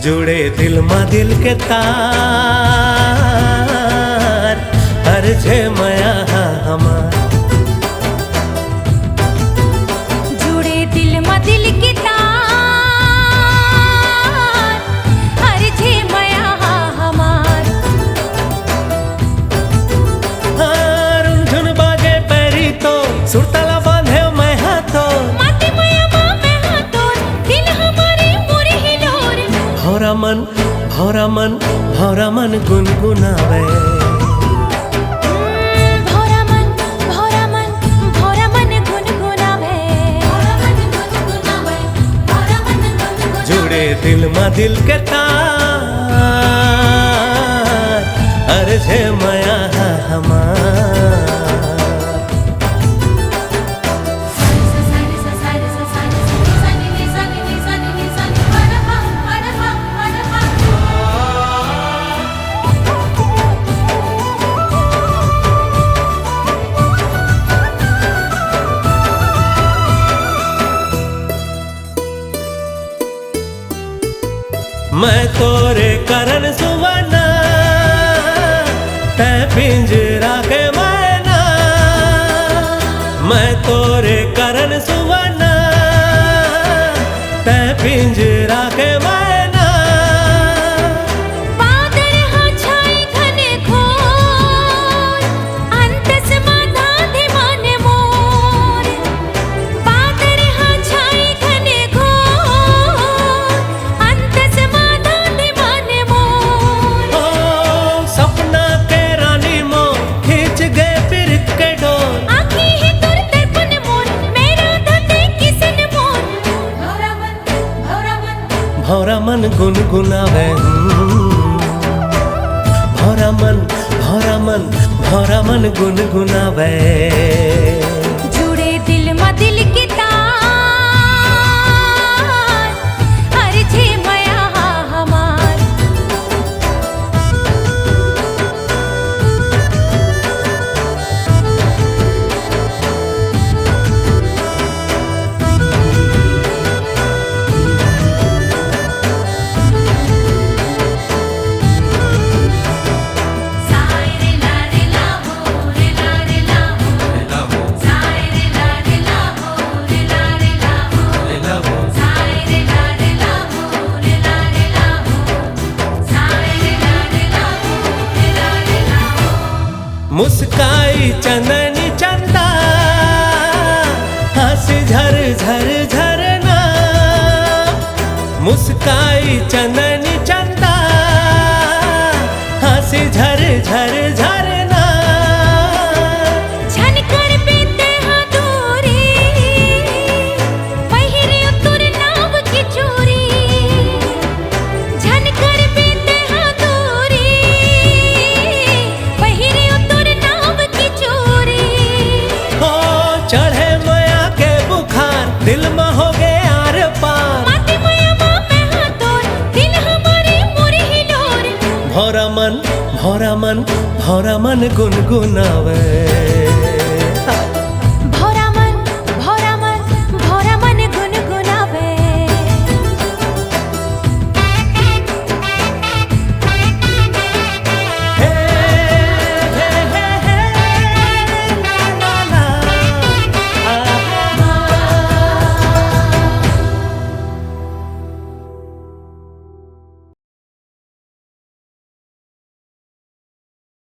जुड़े दिल मा दिल के तार अर्जे मया हमार। जुड़े दिल मा दिल के तार अर्जे मया हमार। रुंझुन बाजे पैरी तो सुरताला बांधे मैं हाथों माटी मया मैं हाथों दिल हमारे मोरे हिलोर। भौरा मन गुनगुनावे। भौरा मन गुनगुनावे। जुड़े दिल मा दिल के तार अर्जे मया हमार। मैं तोरे करन सुवना तै पिंजरा के मैना। मैं तोरे करन सुवना तै पिंजरा के मैना। बादल हाँ छाई घने घोर अंत समाधा धिमाने मोर। बादल हाँ छाई घने घोर अंत समाधा धिमाने मोर। ओ सपना के रानी मो खींच गए फिर के डोर। आँखें ही तुर दर्पण मोर मेरा धते किसन मोर। भौरा मन गुनगुनावे। भौरा मन गुनगुनावे। जुड़े दिल मा दिल के तार अर्जे मया हमार। मुस्काई चंदनी चंदा हंसी झर झर झरना। मुस्काई चंदनी चंदा हंसी झर झर झरना। झनकर बीते हाँ दूरी पहिरे उतर नाव की चोरी। झनकर बीते हाँ दूरी पहिरे उतर नाव की चोरी। हो चढ़े मया के बुखार दिल में हो गए आर पार। माटी मया मैं हाथों दिल हमारे मोरे हिलोर। भौरा मन गुनगुनावे।